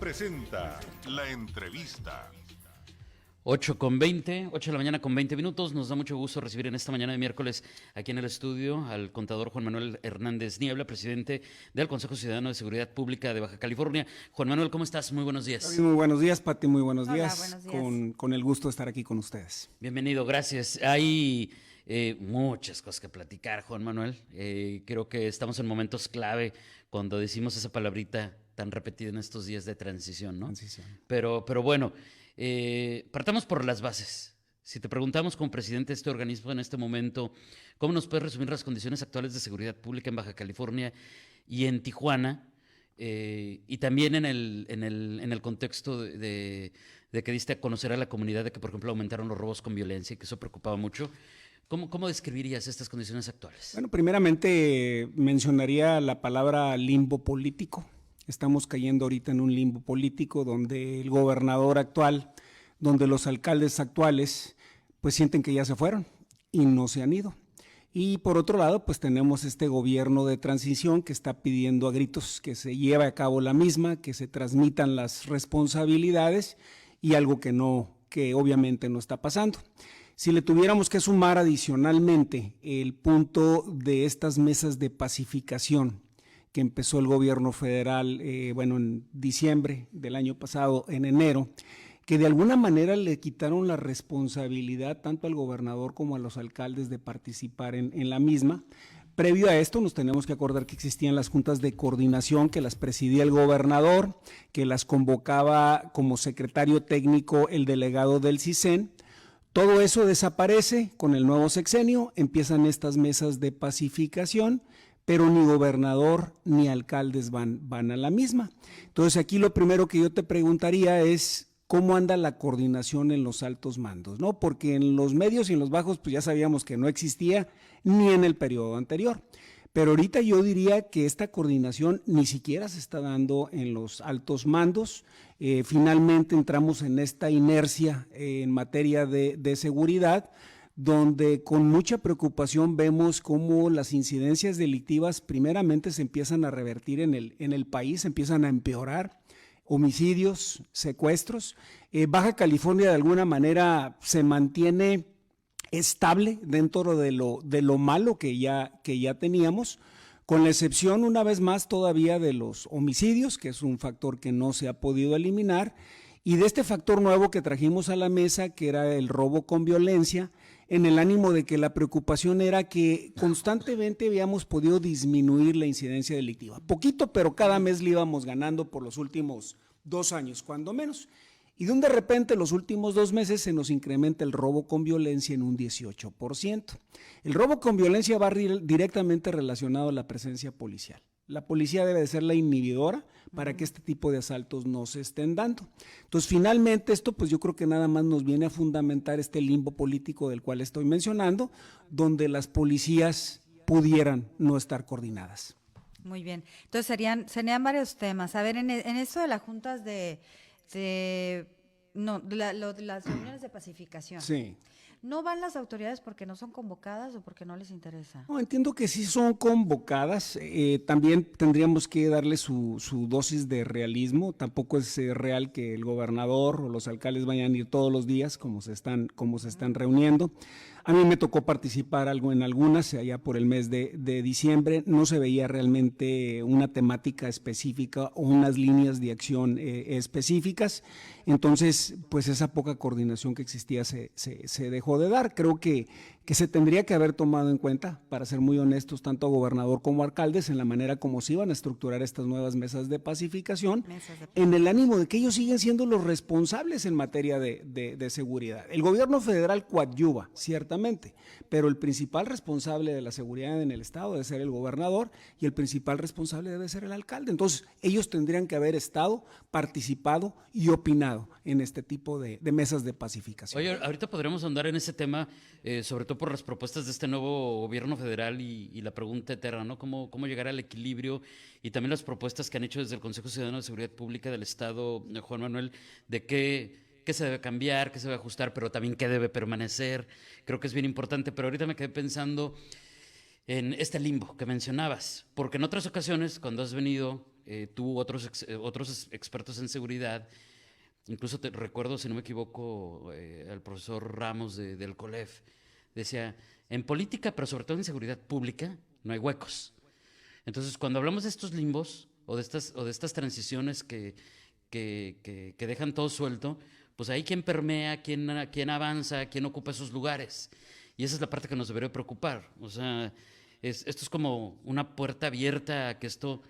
presenta La Entrevista. 8 de la mañana con 20 minutos. Nos da mucho gusto recibir en esta mañana de miércoles aquí en el estudio al contador Juan Manuel Hernández Niebla, presidente del Consejo Ciudadano de Seguridad Pública de Baja California. Juan Manuel, ¿cómo estás? Muy buenos días. Muy buenos días, Pati, muy buenos Hola, días. buenos días. Con el gusto de estar aquí con ustedes. Bienvenido, gracias. Hay muchas cosas que platicar, Juan Manuel. Creo que estamos en momentos clave cuando decimos esa palabrita tan repetida en estos días de transición, ¿no? Transición. Pero bueno, partamos por las bases. Si te preguntamos como presidente de este organismo en este momento, ¿cómo nos puedes resumir las condiciones actuales de seguridad pública en Baja California y en Tijuana? Y también en el contexto de que diste a conocer a la comunidad de que, por ejemplo, aumentaron los robos con violencia y que eso preocupaba mucho. ¿Cómo describirías estas condiciones actuales? Bueno, primeramente mencionaría la palabra limbo político. Estamos cayendo ahorita en un limbo político donde el gobernador actual, donde los alcaldes actuales, pues sienten que ya se fueron y no se han ido. Y por otro lado, pues tenemos este gobierno de transición que está pidiendo a gritos que se lleve a cabo la misma, que se transmitan las responsabilidades y algo que obviamente no está pasando. Si le tuviéramos que sumar adicionalmente el punto de estas mesas de pacificación que empezó el gobierno federal, en diciembre del año pasado, en enero, que de alguna manera le quitaron la responsabilidad tanto al gobernador como a los alcaldes de participar en la misma. Previo a esto nos tenemos que acordar que existían las juntas de coordinación que las presidía el gobernador, que las convocaba como secretario técnico el delegado del CISEN. Todo eso desaparece con el nuevo sexenio, empiezan estas mesas de pacificación, pero ni gobernador ni alcaldes van a la misma. Entonces aquí lo primero que yo te preguntaría es cómo anda la coordinación en los altos mandos, ¿no? Porque en los medios y en los bajos pues ya sabíamos que no existía ni en el periodo anterior. Pero ahorita yo diría que esta coordinación ni siquiera se está dando en los altos mandos. Finalmente entramos en esta inercia en materia de seguridad, donde con mucha preocupación vemos cómo las incidencias delictivas primeramente se empiezan a revertir en el país, empiezan a empeorar, homicidios, secuestros. Baja California de alguna manera se mantiene estable dentro de lo malo que ya teníamos, con la excepción una vez más todavía de los homicidios, que es un factor que no se ha podido eliminar, y de este factor nuevo que trajimos a la mesa, que era el robo con violencia, en el ánimo de que la preocupación era que constantemente habíamos podido disminuir la incidencia delictiva. Poquito, pero cada mes le íbamos ganando por los últimos 2 años, cuando menos. Y de repente los últimos 2 meses se nos incrementa el robo con violencia en un 18%. El robo con violencia va directamente relacionado a la presencia policial. La policía debe de ser la inhibidora para que este tipo de asaltos no se estén dando. Entonces, finalmente esto pues yo creo que nada más nos viene a fundamentar este limbo político del cual estoy mencionando, donde las policías pudieran no estar coordinadas. Muy bien. Entonces serían varios temas. A ver, en esto de las juntas de las reuniones de pacificación. Sí. ¿No van las autoridades porque no son convocadas o porque no les interesa? No, entiendo que sí son convocadas, también tendríamos que darle su dosis de realismo. Tampoco es real que el gobernador o los alcaldes vayan a ir todos los días como se están reuniendo. A mí me tocó participar en algunas allá por el mes de diciembre. No se veía realmente una temática específica o unas líneas de acción específicas. Entonces, pues esa poca coordinación que existía se dejó de dar. Creo que se tendría que haber tomado en cuenta, para ser muy honestos, tanto gobernador como alcaldes, en la manera como se iban a estructurar estas nuevas mesas de pacificación, en el ánimo de que ellos siguen siendo los responsables en materia de seguridad. El gobierno federal coadyuva, ciertamente, pero el principal responsable de la seguridad en el estado debe ser el gobernador y el principal responsable debe ser el alcalde. Entonces, ellos tendrían que haber estado, participado y opinado en este tipo de mesas de pacificación. Oye, ahorita podremos andar en ese tema, sobre todo por las propuestas de este nuevo gobierno federal y la pregunta eterna, ¿no? ¿Cómo llegar al equilibrio? Y también las propuestas que han hecho desde el Consejo Ciudadano de Seguridad Pública del Estado, Juan Manuel, de qué se debe cambiar, qué se debe ajustar, pero también qué debe permanecer. Creo que es bien importante, pero ahorita me quedé pensando en este limbo que mencionabas, porque en otras ocasiones, cuando has venido tú, otros expertos en seguridad, incluso te recuerdo, si no me equivoco, al profesor Ramos del COLEF, decía, en política, pero sobre todo en seguridad pública, no hay huecos. Entonces, cuando hablamos de estos limbos o de estas transiciones que dejan todo suelto, pues ahí quién permea, quién avanza, quién ocupa esos lugares. Y esa es la parte que nos debería preocupar. O sea, esto es como una puerta abierta a que esto,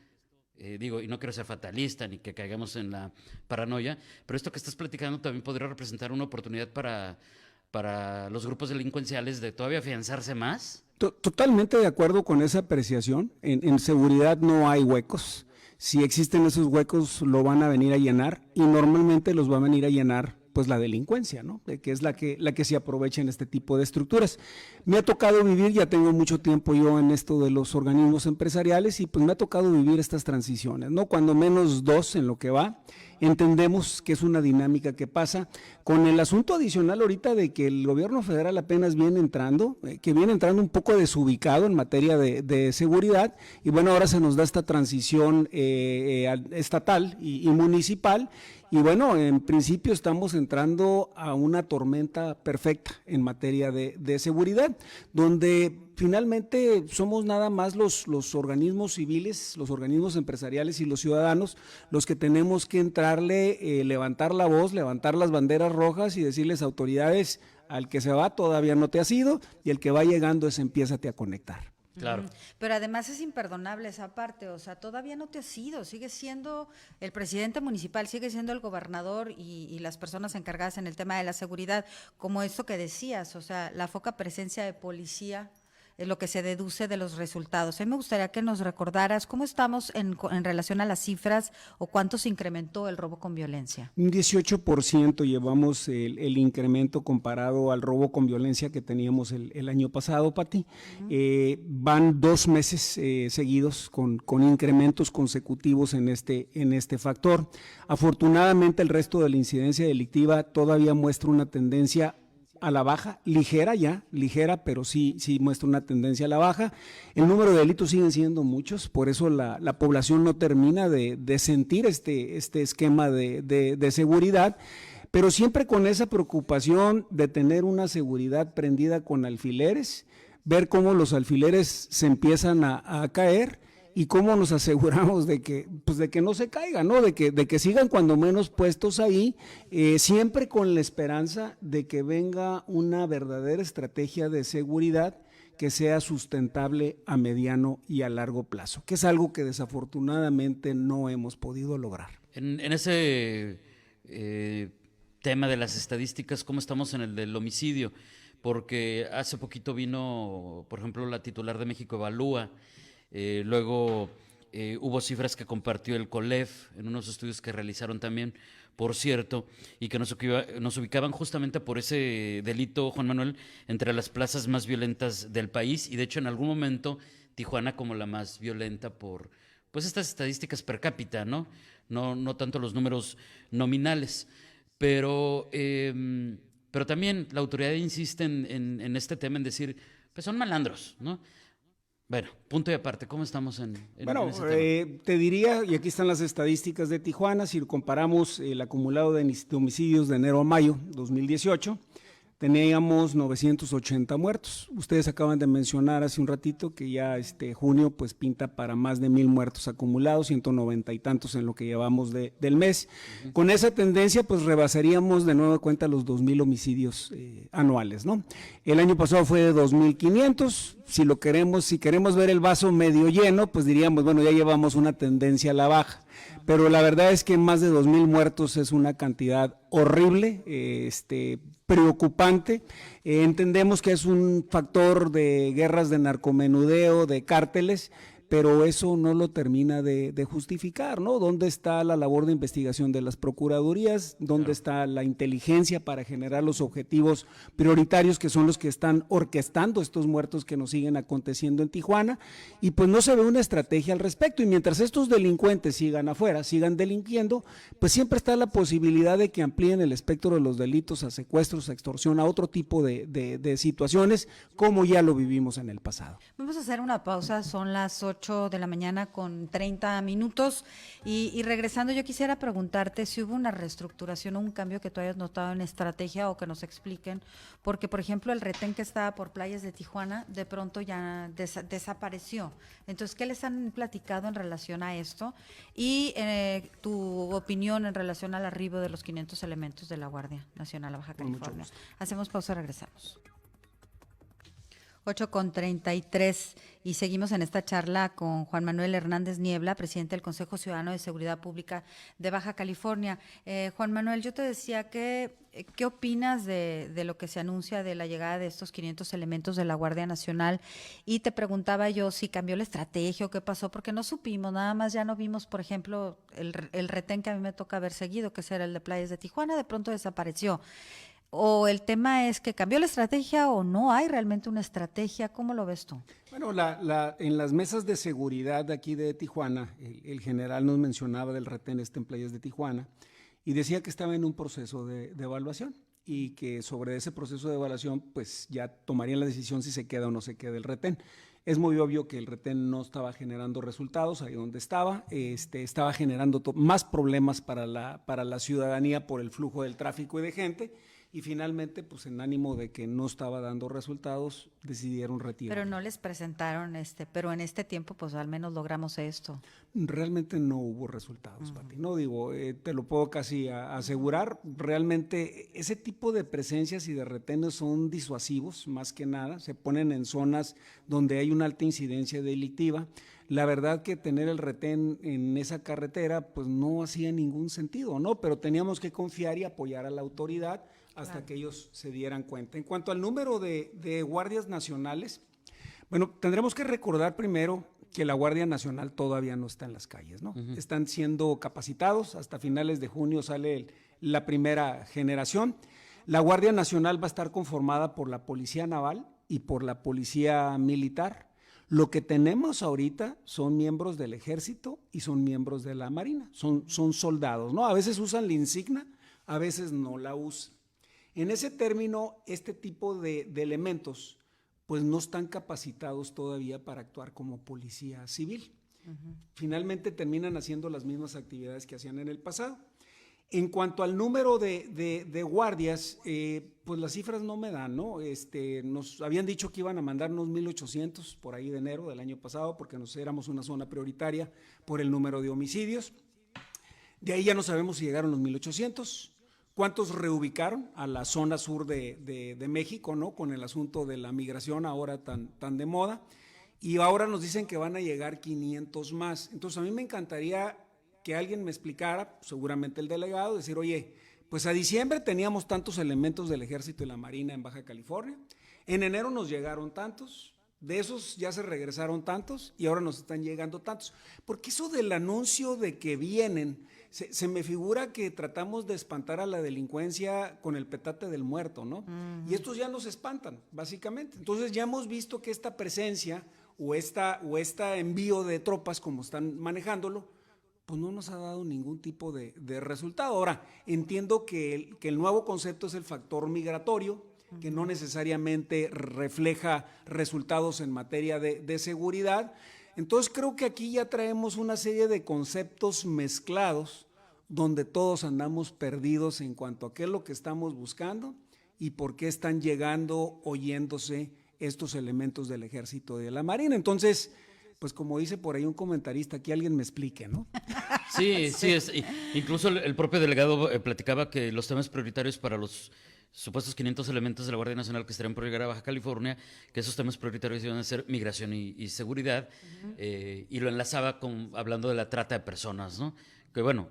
digo, y no quiero ser fatalista ni que caigamos en la paranoia, pero esto que estás platicando también podría representar una oportunidad para los grupos delincuenciales de todavía afianzarse más. Totalmente de acuerdo con esa apreciación. En seguridad no hay huecos. Si existen esos huecos, lo van a venir a llenar y normalmente los va a venir a llenar pues la delincuencia, ¿no? Que es la que se aprovecha en este tipo de estructuras. Me ha tocado vivir, ya tengo mucho tiempo yo en esto de los organismos empresariales y pues me ha tocado vivir estas transiciones, ¿no? Cuando menos 2 en lo que va, entendemos que es una dinámica que pasa. Con el asunto adicional ahorita de que el gobierno federal apenas viene entrando, que viene entrando un poco desubicado en materia de seguridad y bueno, ahora se nos da esta transición estatal y municipal. Y bueno, en principio estamos entrando a una tormenta perfecta en materia de seguridad, donde finalmente somos nada más los organismos civiles, los organismos empresariales y los ciudadanos los que tenemos que entrarle, levantar la voz, levantar las banderas rojas y decirles autoridades, al que se va todavía no te has ido y el que va llegando es empiézate a conectar. Claro. Pero además es imperdonable esa parte, o sea, todavía no te has ido, sigues siendo el presidente municipal, sigue siendo el gobernador y las personas encargadas en el tema de la seguridad, como esto que decías, o sea, la poca presencia de policía es lo que se deduce de los resultados. A mí me gustaría que nos recordaras cómo estamos en relación a las cifras o cuánto se incrementó el robo con violencia. Un 18% llevamos el incremento comparado al robo con violencia que teníamos el año pasado, Pati. Van 2 meses seguidos con incrementos consecutivos en este factor. Afortunadamente el resto de la incidencia delictiva todavía muestra una tendencia a la baja, ligera, pero sí muestra una tendencia a la baja. El número de delitos siguen siendo muchos, por eso la población no termina de sentir este esquema de seguridad, pero siempre con esa preocupación de tener una seguridad prendida con alfileres, ver cómo los alfileres se empiezan a caer y cómo nos aseguramos de que no se caigan, ¿no? De que sigan cuando menos puestos ahí, siempre con la esperanza de que venga una verdadera estrategia de seguridad que sea sustentable a mediano y a largo plazo, que es algo que desafortunadamente no hemos podido lograr. En ese tema de las estadísticas, ¿cómo estamos en el del homicidio? Porque hace poquito vino, por ejemplo, la titular de México Evalúa. Luego hubo cifras que compartió el COLEF en unos estudios que realizaron también, por cierto, y que nos ubicaban justamente por ese delito, Juan Manuel, entre las plazas más violentas del país, y de hecho en algún momento Tijuana como la más violenta por pues estas estadísticas per cápita, ¿no? No tanto los números nominales, pero también la autoridad insiste en este tema, en decir, pues son malandros, ¿no? Bueno, punto y aparte, ¿cómo estamos en ese tema? Te diría, y aquí están las estadísticas de Tijuana, si comparamos el acumulado de homicidios de enero a mayo 2018, teníamos 980 muertos. Ustedes acaban de mencionar hace un ratito que ya junio pues pinta para más de 1,000 muertos acumulados, 190 y tantos en lo que llevamos del mes. Con esa tendencia pues rebasaríamos de nueva cuenta los 2,000 homicidios anuales, ¿no? El año pasado fue de 2,500. Si queremos ver el vaso medio lleno, pues diríamos, bueno, ya llevamos una tendencia a la baja. Pero la verdad es que más de 2,000 muertos es una cantidad horrible, preocupante. Entendemos que es un factor de guerras de narcomenudeo, de cárteles, pero eso no lo termina de justificar, ¿no? ¿Dónde está la labor de investigación de las procuradurías? ¿Dónde está la inteligencia para generar los objetivos prioritarios que son los que están orquestando estos muertos que nos siguen aconteciendo en Tijuana? Y pues no se ve una estrategia al respecto, y mientras estos delincuentes sigan afuera, sigan delinquiendo, pues siempre está la posibilidad de que amplíen el espectro de los delitos a secuestros, a extorsión, a otro tipo de situaciones, como ya lo vivimos en el pasado. Vamos a hacer una pausa, son las 8 8:30 a.m. Y regresando, yo quisiera preguntarte si hubo una reestructuración o un cambio que tú hayas notado en estrategia o que nos expliquen, porque por ejemplo el retén que estaba por playas de Tijuana de pronto ya desapareció. Entonces, ¿qué les han platicado en relación a esto? Y tu opinión en relación al arribo de los 500 elementos de la Guardia Nacional a Baja California. Hacemos pausa, regresamos. 8:33 y seguimos en esta charla con Juan Manuel Hernández Niebla, presidente del Consejo Ciudadano de Seguridad Pública de Baja California. Juan Manuel, yo te decía que, ¿qué opinas de lo que se anuncia de la llegada de estos 500 elementos de la Guardia Nacional? Y te preguntaba yo si cambió la estrategia o qué pasó, porque no supimos, nada más ya no vimos, por ejemplo, el retén que a mí me toca haber seguido, que era el de Playas de Tijuana, de pronto desapareció. ¿O el tema es que cambió la estrategia o no hay realmente una estrategia? ¿Cómo lo ves tú? Bueno, en las mesas de seguridad de aquí de Tijuana, el general nos mencionaba del retén en Playas de Tijuana y decía que estaba en un proceso de evaluación y que sobre ese proceso de evaluación pues ya tomarían la decisión si se queda o no se queda el retén. Es muy obvio que el retén no estaba generando resultados ahí donde estaba, estaba generando más problemas para la ciudadanía por el flujo del tráfico y de gente. Y finalmente, pues en ánimo de que no estaba dando resultados, decidieron retirar. Pero no les presentaron pero en este tiempo pues al menos logramos esto. Realmente no hubo resultados, Pati. No digo, te lo puedo casi asegurar. Realmente ese tipo de presencias y de retenes son disuasivos, más que nada. Se ponen en zonas donde hay una alta incidencia delictiva. La verdad que tener el retén en esa carretera pues no hacía ningún sentido, ¿no? Pero teníamos que confiar y apoyar a la autoridad hasta que ellos se dieran cuenta. En cuanto al número de guardias nacionales, bueno, tendremos que recordar primero que la Guardia Nacional todavía no está en las calles, ¿no? Están siendo capacitados, hasta finales de junio sale la primera generación. La Guardia Nacional va a estar conformada por la Policía Naval y por la Policía Militar. Lo que tenemos ahorita son miembros del Ejército y son miembros de la Marina, son soldados, ¿no? A veces usan la insignia, a veces no la usan. En ese término, este tipo de elementos pues no están capacitados todavía para actuar como policía civil. Finalmente terminan haciendo las mismas actividades que hacían en el pasado. En cuanto al número de guardias, pues las cifras no me dan, ¿no? Nos habían dicho que iban a mandarnos 1,800 por ahí de enero del año pasado, porque nos éramos una zona prioritaria por el número de homicidios. De ahí ya no sabemos si llegaron los 1,800. ¿Cuántos reubicaron a la zona sur de México, ¿no? Con el asunto de la migración ahora tan de moda. Y ahora nos dicen que van a llegar 500 más. Entonces a mí me encantaría que alguien me explicara, seguramente el delegado, decir, oye, pues a diciembre teníamos tantos elementos del Ejército y la Marina en Baja California, en enero nos llegaron tantos, de esos ya se regresaron tantos y ahora nos están llegando tantos. Porque eso del anuncio de que vienen, se me figura que tratamos de espantar a la delincuencia con el petate del muerto, ¿no? Y estos ya nos espantan, básicamente. Entonces ya hemos visto que esta presencia o esta envío de tropas, como están manejándolo, pues no nos ha dado ningún tipo de resultado. Ahora, entiendo que el nuevo concepto es el factor migratorio, que no necesariamente refleja resultados en materia de seguridad. Entonces creo que aquí ya traemos una serie de conceptos mezclados donde todos andamos perdidos en cuanto a qué es lo que estamos buscando y por qué están llegando, oyéndose estos elementos del Ejército y de la Marina. Entonces, pues como dice por ahí un comentarista, que alguien me explique, ¿no? Sí. Incluso el propio delegado platicaba que los temas prioritarios para los supuestos 500 elementos de la Guardia Nacional que estarían por llegar a Baja California, que esos temas prioritarios iban a ser migración y seguridad, y lo enlazaba hablando de la trata de personas, ¿no? Que bueno,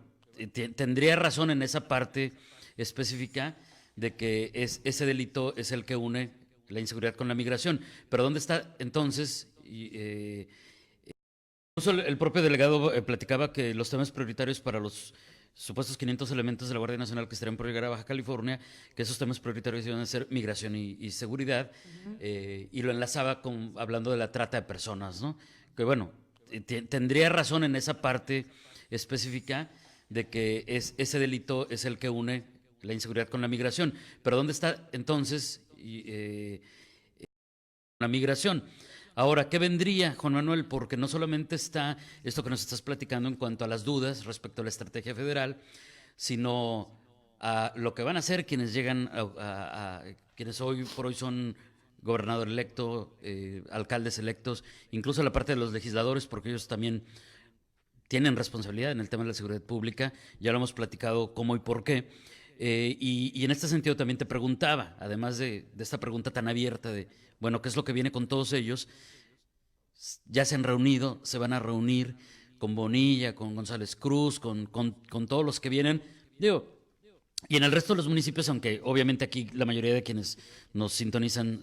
tendría razón en esa parte específica de que ese delito es el que une la inseguridad con la migración. Pero ¿dónde está entonces? Incluso el propio delegado platicaba que los temas prioritarios para los supuestos 500 elementos de la Guardia Nacional que estarían por llegar a Baja California, que esos temas prioritarios iban a ser migración y seguridad, y lo enlazaba hablando de la trata de personas, ¿no? Que bueno, tendría razón en esa parte específica de que ese delito es el que une la inseguridad con la migración. Pero ¿dónde está entonces la migración? Ahora, ¿qué vendría, Juan Manuel? Porque no solamente está esto que nos estás platicando en cuanto a las dudas respecto a la estrategia federal, sino a lo que van a hacer quienes llegan quienes hoy por hoy son gobernador electo, alcaldes electos, incluso la parte de los legisladores, porque ellos también tienen responsabilidad en el tema de la seguridad pública. Ya lo hemos platicado cómo y por qué. Y en este sentido también te preguntaba, además de esta pregunta tan abierta de, bueno, ¿qué es lo que viene con todos ellos? Ya se han reunido, se van a reunir con Bonilla, con González Cruz, con todos los que vienen. Digo, y en el resto de los municipios, aunque obviamente aquí la mayoría de quienes nos sintonizan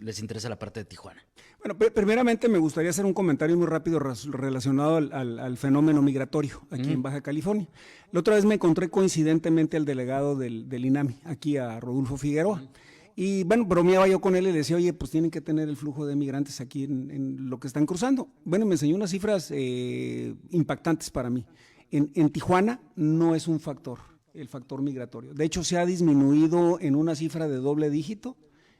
les interesa la parte de Tijuana. Bueno, primeramente me gustaría hacer un comentario muy rápido relacionado al fenómeno migratorio aquí en Baja California. La otra vez me encontré coincidentemente al delegado del INAMI, aquí a Rodolfo Figueroa. Y bueno, bromeaba yo con él y le decía, oye, pues tienen que tener el flujo de migrantes aquí en lo que están cruzando. Bueno, me enseñó unas cifras impactantes para mí. En Tijuana no es un factor, el factor migratorio. De hecho, se ha disminuido en una cifra de doble dígito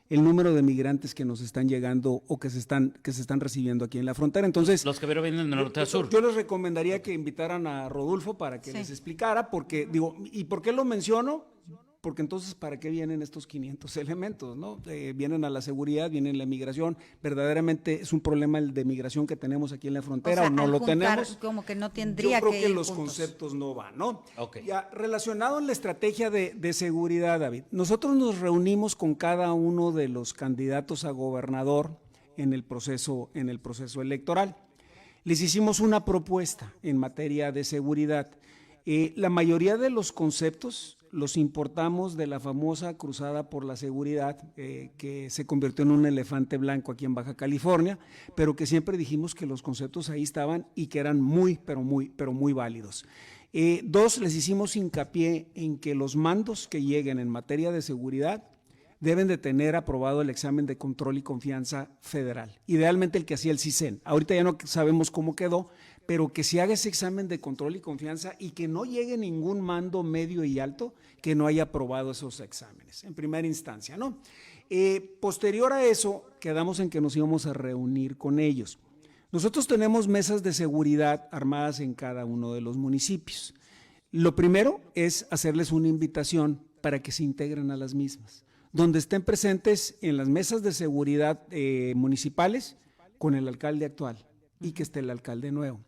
el número de migrantes que nos están llegando o que se están recibiendo aquí en la frontera. Entonces, los que vienen de norte a sur. Yo les recomendaría que invitaran a Rodolfo para que les explicara, porque digo, ¿y por qué lo menciono? Porque entonces, ¿para qué vienen estos 500 elementos? ¿No? Vienen a la seguridad, vienen la migración. ¿Verdaderamente es un problema el de migración que tenemos aquí en la frontera o no lo tenemos? Como que no tendría Yo creo que ir los juntos. conceptos no van, ¿no? Okay. Ya, relacionado en la estrategia de seguridad, David, nosotros nos reunimos con cada uno de los candidatos a gobernador en el proceso electoral. Les hicimos una propuesta en materia de seguridad. La mayoría de los conceptos los importamos de la famosa Cruzada por la Seguridad, que se convirtió en un elefante blanco aquí en Baja California, pero que siempre dijimos que los conceptos ahí estaban y que eran muy válidos. Dos, les hicimos hincapié en que los mandos que lleguen en materia de seguridad deben de tener aprobado el examen de control y confianza federal, idealmente el que hacía el CISEN. Ahorita ya no sabemos cómo quedó, pero que se haga ese examen de control y confianza y que no llegue ningún mando medio y alto que no haya aprobado esos exámenes, en primera instancia, ¿no? Posterior a eso, quedamos en que nos íbamos a reunir con ellos. Nosotros tenemos mesas de seguridad armadas en cada uno de los municipios. Lo primero es hacerles una invitación para que se integren a las mismas, donde estén presentes en las mesas de seguridad municipales con el alcalde actual y que esté el alcalde nuevo.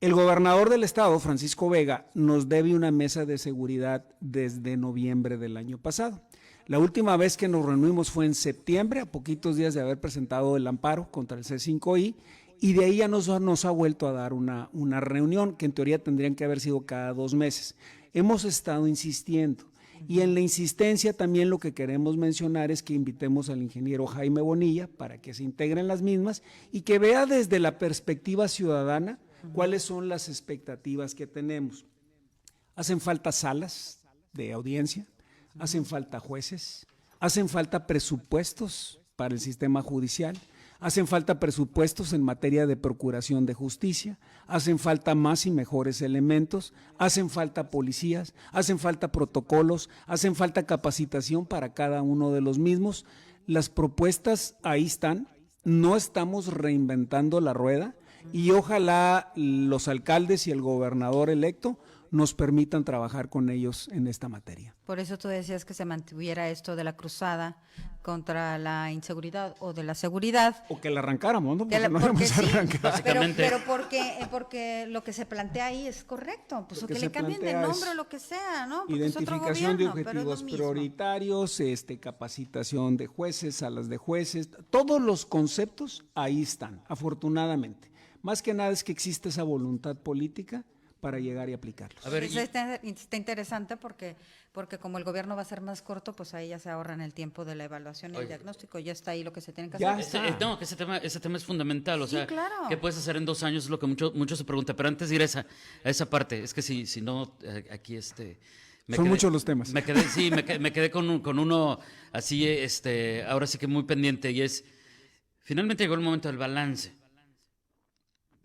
El gobernador del estado, Francisco Vega, nos debe una mesa de seguridad desde noviembre del año pasado. La última vez que nos reunimos fue en septiembre, a poquitos días de haber presentado el amparo contra el C5I, y de ahí ya nos ha vuelto a dar una reunión que en teoría tendrían que haber sido cada 2 meses. Hemos estado insistiendo. Y en la insistencia también lo que queremos mencionar es que invitemos al ingeniero Jaime Bonilla para que se integre en las mismas y que vea desde la perspectiva ciudadana cuáles son las expectativas que tenemos. Hacen falta salas de audiencia, hacen falta jueces, hacen falta presupuestos para el sistema judicial, hacen falta presupuestos en materia de procuración de justicia, hacen falta más y mejores elementos, hacen falta policías, hacen falta protocolos, hacen falta capacitación para cada uno de los mismos. Las propuestas ahí están, no estamos reinventando la rueda y ojalá los alcaldes y el gobernador electo nos permitan trabajar con ellos en esta materia. Por eso tú decías que se mantuviera esto de la cruzada contra la inseguridad o de la seguridad. O que la arrancáramos, ¿no? Porque sí, básicamente. pero porque lo que se plantea ahí es correcto, pues o que le cambien de nombre o lo que sea, ¿no? Porque identificación es otro gobierno, de pero es lo objetivos mismo. prioritarios, capacitación de jueces, salas de jueces, todos los conceptos ahí están, afortunadamente. Más que nada es que existe esa voluntad política para llegar y aplicarlos. A ver, Eso está interesante porque como el gobierno va a ser más corto, pues ahí ya se ahorran el tiempo de la evaluación y el diagnóstico, ya está ahí lo que se tiene que Ya hacer. está. no, que ese tema es fundamental, o Sí, sea, claro. ¿qué puedes hacer en 2 años? Es lo que mucho se pregunta, pero antes de ir a esa parte, es que si no, aquí Son muchos los temas. Me quedé con uno así, ahora sí que muy pendiente, y es, finalmente llegó el momento del balance.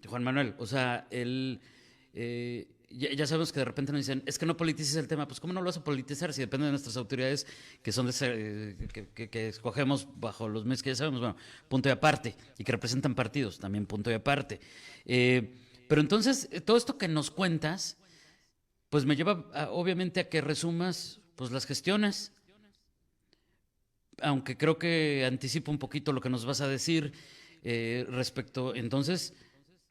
Juan Manuel, o sea, ya sabemos que de repente nos dicen, es que no politices el tema. Pues ¿cómo no lo vas a politizar si depende de nuestras autoridades que son que escogemos bajo los meses que ya sabemos? Bueno, punto y aparte, y que representan partidos, también punto y aparte. Pero entonces, todo esto que nos cuentas, pues me lleva obviamente a que resumas pues las gestiones, aunque creo que anticipo un poquito lo que nos vas a decir respecto, entonces,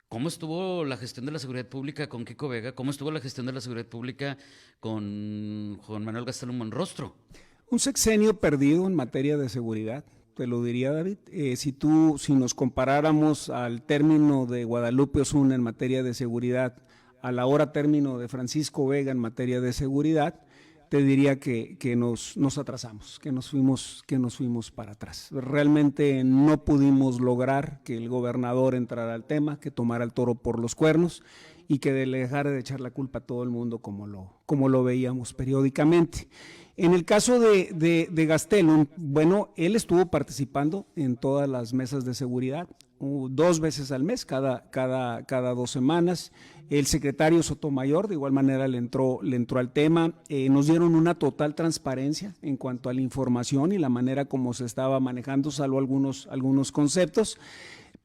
¿cómo estuvo la gestión de la seguridad pública con Kiko Vega? ¿Cómo estuvo la gestión de la seguridad pública con Juan Manuel Gastelum Monrostro? Un sexenio perdido en materia de seguridad, te lo diría, David. Si nos comparáramos al término de Guadalupe Osuna en materia de seguridad, a la hora término de Francisco Vega en materia de seguridad, te diría que nos atrasamos, que nos fuimos para atrás. Realmente no pudimos lograr que el gobernador entrara al tema, que tomara el toro por los cuernos y que le dejara de echar la culpa a todo el mundo como lo veíamos periódicamente. En el caso de Gastelum, bueno, él estuvo participando en todas las mesas de seguridad, 2 veces al mes, cada 2 semanas. El secretario Sotomayor de igual manera le entró al tema. Nos dieron una total transparencia en cuanto a la información y la manera como se estaba manejando, salvo algunos conceptos.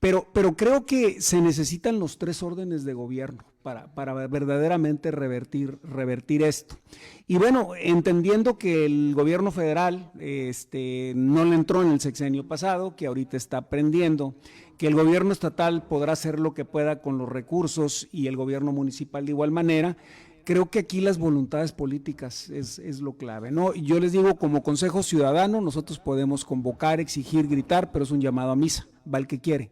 Pero creo que se necesitan los 3 órdenes de gobierno para verdaderamente revertir esto. Y bueno, entendiendo que el gobierno federal no le entró en el sexenio pasado, que ahorita está aprendiendo, que el gobierno estatal podrá hacer lo que pueda con los recursos y el gobierno municipal de igual manera, creo que aquí las voluntades políticas es lo clave, ¿no? Yo les digo, como Consejo Ciudadano, nosotros podemos convocar, exigir, gritar, pero es un llamado a misa, va el que quiere.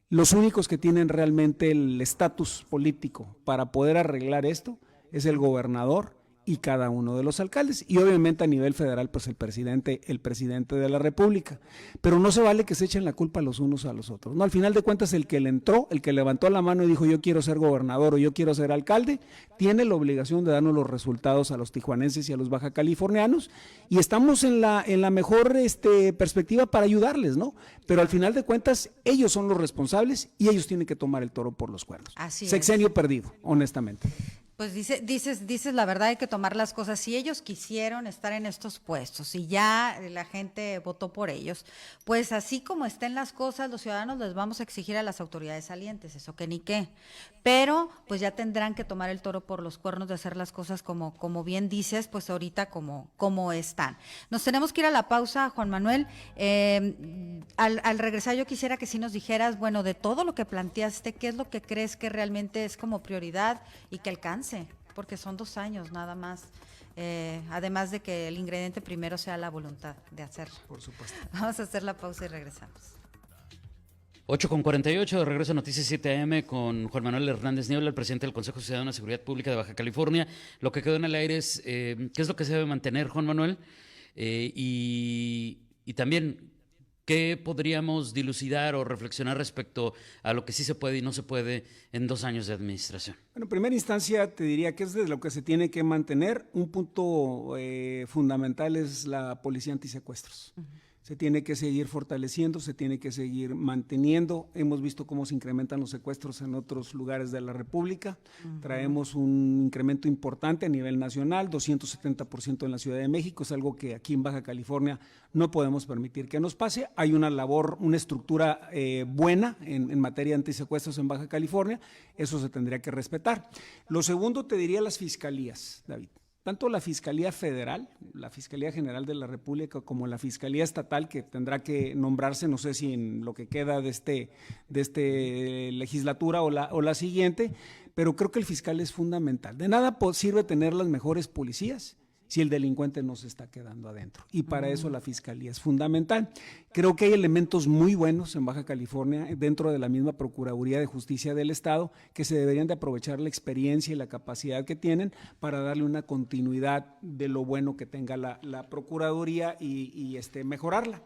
Los únicos que tienen realmente el estatus político para poder arreglar esto es el gobernador y cada uno de los alcaldes, y obviamente a nivel federal pues el presidente de la República, pero no se vale que se echen la culpa los unos a los otros, ¿no? Al final de cuentas el que le entró, el que levantó la mano y dijo yo quiero ser gobernador o yo quiero ser alcalde, tiene la obligación de darnos los resultados a los tijuanenses y a los baja californianos, y estamos en la mejor perspectiva para ayudarles, ¿no? Pero al final de cuentas ellos son los responsables y ellos tienen que tomar el toro por los cuernos. Así Sexenio perdido, honestamente. Pues dices la verdad, hay que tomar las cosas. Si ellos quisieron estar en estos puestos y ya la gente votó por ellos, pues así como estén las cosas, los ciudadanos les vamos a exigir a las autoridades salientes, eso que ni qué. Pero pues ya tendrán que tomar el toro por los cuernos de hacer las cosas como bien dices, pues ahorita como están. Nos tenemos que ir a la pausa, Juan Manuel. Al regresar yo quisiera que sí nos dijeras, bueno, de todo lo que planteaste, ¿qué es lo que crees que realmente es como prioridad y que alcance? Porque son 2 años nada más, además de que el ingrediente primero sea la voluntad de hacerlo. Por supuesto. Vamos a hacer la pausa y regresamos. 8:48, de regreso a Noticias 7 AM con Juan Manuel Hernández Niebla, el presidente del Consejo Ciudadano de Seguridad Pública de Baja California. Lo que quedó en el aire es qué es lo que se debe mantener, Juan Manuel, y también qué podríamos dilucidar o reflexionar respecto a lo que sí se puede y no se puede en 2 años de administración. Bueno, en primera instancia te diría que es de lo que se tiene que mantener. Un punto fundamental es la policía antisecuestros. Uh-huh. Se tiene que seguir fortaleciendo, se tiene que seguir manteniendo. Hemos visto cómo se incrementan los secuestros en otros lugares de la República. Uh-huh. Traemos un incremento importante a nivel nacional, 270% en la Ciudad de México. Es algo que aquí en Baja California no podemos permitir que nos pase. Hay una labor, una estructura buena en materia de antisecuestros en Baja California. Eso se tendría que respetar. Lo segundo te diría las fiscalías, David. Tanto la Fiscalía Federal, la Fiscalía General de la República, como la Fiscalía Estatal, que tendrá que nombrarse, no sé si en lo que queda de este legislatura o la siguiente, pero creo que el fiscal es fundamental. De nada sirve tener las mejores policías si el delincuente no se está quedando adentro, y para eso la Fiscalía es fundamental. Creo que hay elementos muy buenos en Baja California, dentro de la misma Procuraduría de Justicia del Estado, que se deberían de aprovechar la experiencia y la capacidad que tienen para darle una continuidad de lo bueno que tenga la Procuraduría y mejorarla.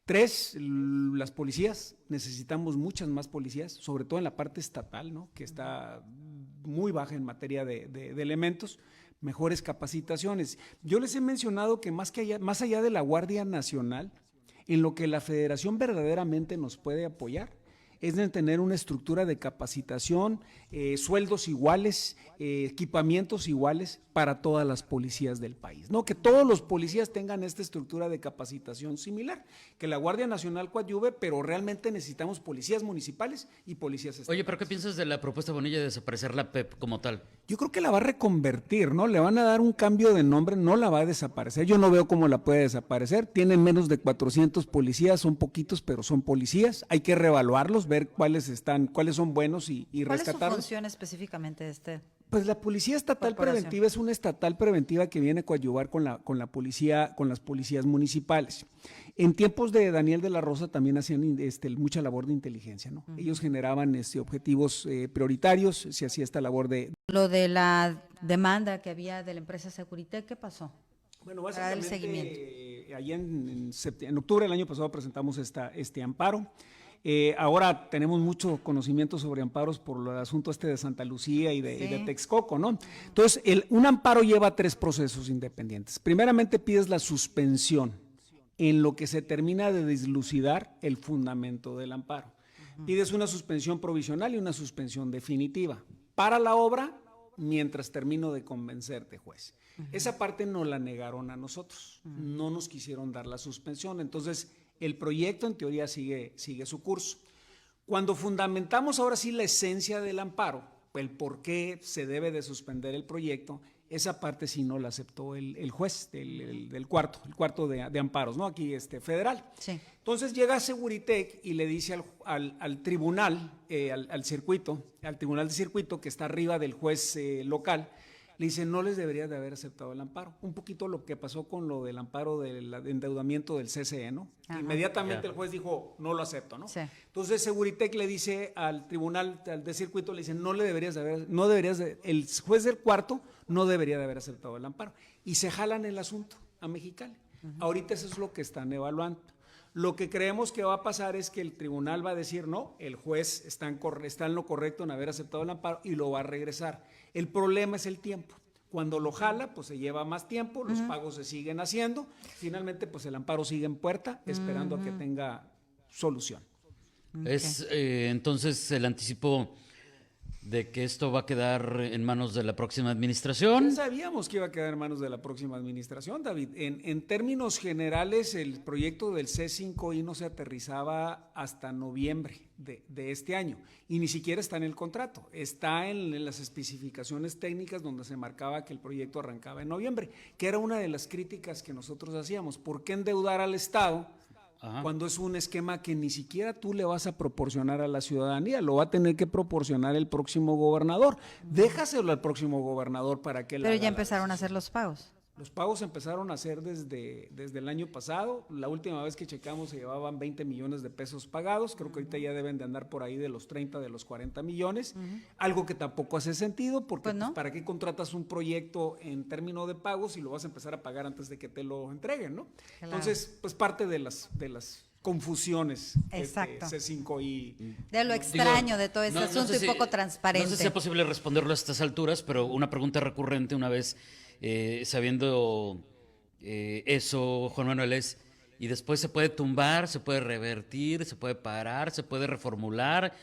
3, las policías, necesitamos muchas más policías, sobre todo en la parte estatal, ¿no? Que está muy baja en materia de elementos. Mejores capacitaciones. Yo les he mencionado que más allá de la Guardia Nacional, en lo que la Federación verdaderamente nos puede apoyar es de tener una estructura de capacitación, sueldos iguales, equipamientos iguales para todas las policías del país, ¿no? Que todos los policías tengan esta estructura de capacitación similar, que la Guardia Nacional coadyuve, pero realmente necesitamos policías municipales y policías estatales. Oye, ¿pero qué piensas de la propuesta Bonilla de desaparecer la PEP como tal? Yo creo que la va a reconvertir, ¿no? Le van a dar un cambio de nombre, no la va a desaparecer. Yo no veo cómo la puede desaparecer. Tienen menos de 400 policías, son poquitos, pero son policías. Hay que reevaluarlos, ver cuáles son buenos y ¿Cuál es su rescatarlos. función específicamente de este? Pues la policía estatal Corporación. preventiva es una estatal preventiva que viene a coadyuvar con las policías municipales. En tiempos de Daniel de la Rosa también hacían mucha labor de inteligencia, ¿no? Ellos generaban objetivos prioritarios, se hacía esta labor de... Lo de la demanda que había de la empresa Seguritech, ¿qué pasó? Bueno, Para dar el básicamente, allá en octubre del año pasado presentamos este amparo. Ahora tenemos mucho conocimiento sobre amparos por el asunto de Santa Lucía y de Texcoco, ¿no? Entonces, un amparo lleva 3 procesos independientes. Primeramente pides la suspensión en lo que se termina de dilucidar el fundamento del amparo. Pides una suspensión provisional y una suspensión definitiva para la obra mientras termino de convencerte, juez. Esa parte nos la negaron a nosotros, no nos quisieron dar la suspensión, entonces el proyecto en teoría sigue su curso. Cuando fundamentamos ahora sí la esencia del amparo, el por qué se debe de suspender el proyecto, esa parte sí no la aceptó el juez el cuarto de amparos, ¿no? Aquí federal. Sí. Entonces llega Seguritech y le dice al tribunal, al tribunal de circuito que está arriba del juez local, le dice no les debería de haber aceptado el amparo. Un poquito lo que pasó con lo del amparo del endeudamiento del CCE, ¿no? Inmediatamente el juez dijo no lo acepto, ¿no? Sí. Entonces Seguritech le dice al tribunal de circuito, le dice el juez del cuarto no debería de haber aceptado el amparo. Y se jalan el asunto a Mexicali. Ahorita eso es lo que están evaluando. Lo que creemos que va a pasar es que el tribunal va a decir no, el juez está en lo correcto en haber aceptado el amparo y lo va a regresar. El problema es el tiempo. Cuando lo jala, pues se lleva más tiempo, los pagos se siguen haciendo, finalmente pues el amparo sigue en puerta esperando a que tenga solución. Es entonces el anticipo de que esto va a quedar en manos de la próxima administración. Ya sabíamos que iba a quedar en manos de la próxima administración, David. En términos generales, el proyecto del C5I no se aterrizaba hasta noviembre de este año y ni siquiera está en el contrato. Está en las especificaciones técnicas donde se marcaba que el proyecto arrancaba en noviembre, que era una de las críticas que nosotros hacíamos. ¿Por qué endeudar al Estado? Cuando es un esquema que ni siquiera tú le vas a proporcionar a la ciudadanía, lo va a tener que proporcionar el próximo gobernador. Déjaselo al próximo gobernador para que Pero ya empezaron a hacer los pagos. Los pagos empezaron a hacer desde el año pasado. La última vez que checamos se llevaban 20 millones de pesos pagados. Creo que ahorita ya deben de andar por ahí de los 30, de los 40 millones. Algo que tampoco hace sentido porque pues, ¿para qué contratas un proyecto en términos de pagos y lo vas a empezar a pagar antes de que te lo entreguen, ¿no? Claro. Entonces, pues parte de las confusiones. Exacto. C5I. De lo extraño de todo este asunto y poco transparente. No sé si es posible responderlo a estas alturas, pero una pregunta recurrente una vez sabiendo eso, Juan Manuel, es, y después se puede tumbar, se puede revertir, se puede parar, se puede reformular,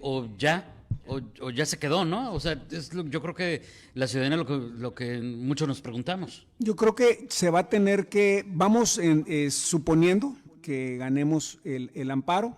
o ya se quedó, ¿no? O sea, yo creo que la ciudadanía lo que muchos nos preguntamos. Yo creo que se va a tener que, suponiendo que ganemos el amparo,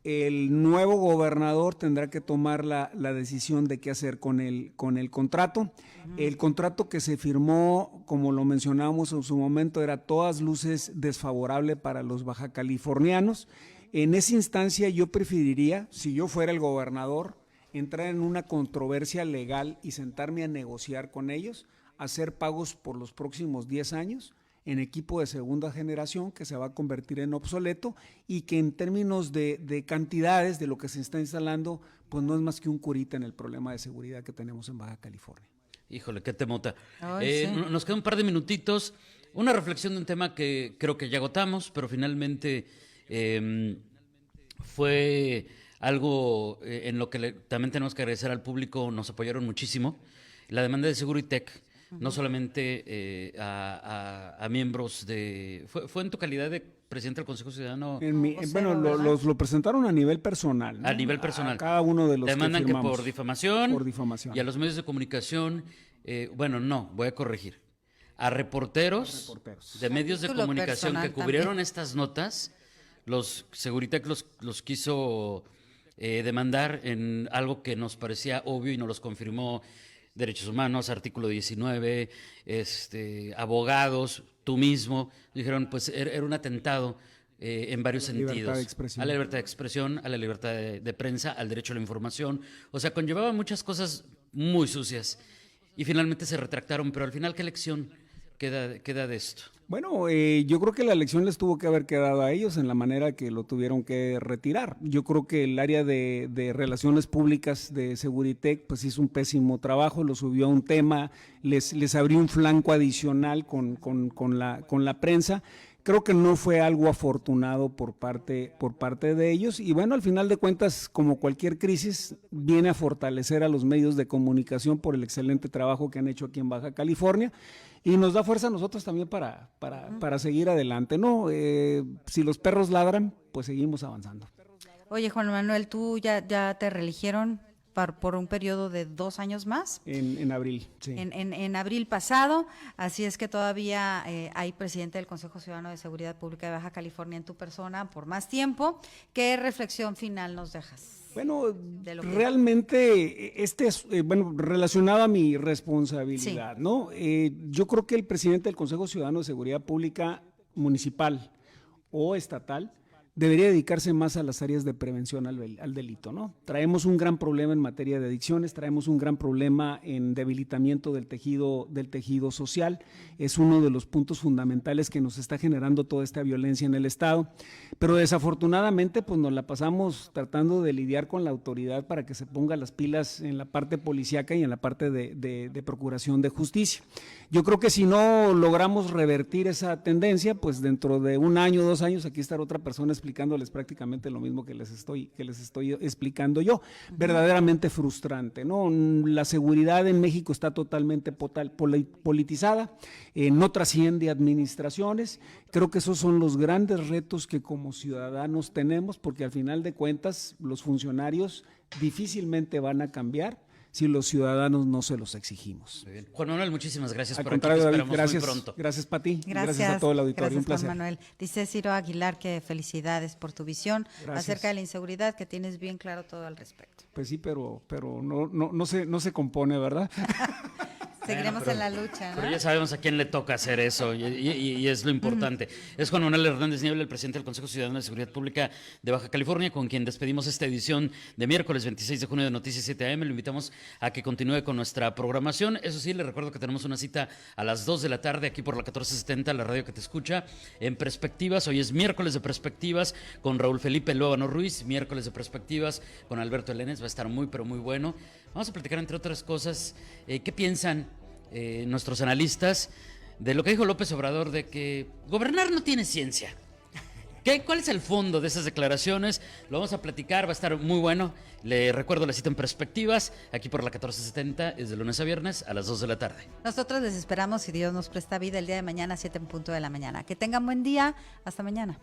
el nuevo gobernador tendrá que tomar la decisión de qué hacer con el contrato. El contrato que se firmó, como lo mencionábamos en su momento, era a todas luces desfavorable para los bajacalifornianos. En esa instancia yo preferiría, si yo fuera el gobernador, entrar en una controversia legal y sentarme a negociar con ellos, hacer pagos por los próximos 10 años, en equipo de segunda generación que se va a convertir en obsoleto y que en términos de cantidades de lo que se está instalando, pues no es más que un curita en el problema de seguridad que tenemos en Baja California. Híjole, qué temota. Sí. Nos queda un par de minutitos. Una reflexión de un tema que creo que ya agotamos, pero finalmente fue algo en lo que también tenemos que agradecer al público, nos apoyaron muchísimo. La demanda de Seguritech no solamente a miembros de... Fue en tu calidad de presidente del Consejo Ciudadano. Bueno, lo presentaron a nivel personal, ¿no? A nivel personal. A cada uno de los demandan que firmamos. por difamación. Por difamación. Y a los medios de comunicación, voy a corregir. A reporteros de medios de Título comunicación que personal cubrieron también. estas notas, los Seguritec los quiso demandar en algo que nos parecía obvio y nos los confirmó Derechos Humanos, artículo 19, abogados, tú mismo, dijeron, pues era un atentado en varios Libertad sentidos. de expresión. A la libertad de expresión, a la libertad de prensa, al derecho a la información. O sea, conllevaba muchas cosas muy sucias. Y finalmente se retractaron, pero al final, ¿qué lección queda de esto? Bueno, yo creo que la elección les tuvo que haber quedado a ellos en la manera que lo tuvieron que retirar. Yo creo que el área de relaciones públicas de Seguritec pues hizo un pésimo trabajo, lo subió a un tema, les abrió un flanco adicional con la prensa. Creo que no fue algo afortunado por parte de ellos y bueno, al final de cuentas, como cualquier crisis, viene a fortalecer a los medios de comunicación por el excelente trabajo que han hecho aquí en Baja California y nos da fuerza a nosotros también para seguir adelante, ¿no? Si los perros ladran, pues seguimos avanzando. Oye, Juan Manuel, ¿tú ya te reeligieron por un periodo de 2 años más? En abril, sí. En abril pasado, así es que todavía hay presidente del Consejo Ciudadano de Seguridad Pública de Baja California en tu persona por más tiempo. ¿Qué reflexión final nos dejas? Bueno, lo que... realmente relacionado a mi responsabilidad, sí, ¿no? Yo creo que el presidente del Consejo Ciudadano de Seguridad Pública municipal o estatal debería dedicarse más a las áreas de prevención al delito, ¿no? Traemos un gran problema en materia de adicciones, traemos un gran problema en debilitamiento del tejido social, es uno de los puntos fundamentales que nos está generando toda esta violencia en el Estado, pero desafortunadamente pues nos la pasamos tratando de lidiar con la autoridad para que se ponga las pilas en la parte policíaca y en la parte de procuración de justicia. Yo creo que si no logramos revertir esa tendencia, pues dentro de 1 año, 2 años, aquí estará otra persona explicándoles prácticamente lo mismo que les estoy explicando yo. Verdaderamente frustrante, ¿no? La seguridad en México está totalmente politizada, no trasciende administraciones. Creo que esos son los grandes retos que como ciudadanos tenemos, porque al final de cuentas los funcionarios difícilmente van a cambiar si los ciudadanos no se los exigimos. Muy bien. Juan Manuel, muchísimas gracias por contrario, aquí. Te David, esperamos gracias, muy pronto. Gracias, Pati. Gracias a todo el auditorio. Gracias, un placer. Juan Manuel. Dice Ciro Aguilar que felicidades por tu visión Gracias. acerca de la inseguridad, que tienes bien claro todo al respecto. Pues sí, pero no se compone, ¿verdad? Seguiremos Bueno, en la lucha, ¿no? Pero ya sabemos a quién le toca hacer eso y es lo importante. Es Juan Manuel Hernández Niebla, el presidente del Consejo Ciudadano de Seguridad Pública de Baja California, con quien despedimos esta edición de miércoles 26 de junio de Noticias 7 AM. Lo invitamos a que continúe con nuestra programación. Eso sí, le recuerdo que tenemos una cita a las 2 de la tarde aquí por la 1470, la radio que te escucha, en Perspectivas. Hoy es miércoles de Perspectivas con Raúl Felipe Lóbano Ruiz, miércoles de Perspectivas con Alberto Elenes. Va a estar muy, pero muy bueno. Vamos a platicar, entre otras cosas, qué piensan nuestros analistas de lo que dijo López Obrador de que gobernar no tiene ciencia. ¿Cuál es el fondo de esas declaraciones? Lo vamos a platicar, va a estar muy bueno. Le recuerdo la cita en Perspectivas, aquí por la 1470, es de lunes a viernes a las 2 de la tarde. Nosotros les esperamos, si Dios nos presta vida, el día de mañana, 7 en punto de la mañana. Que tengan buen día, hasta mañana.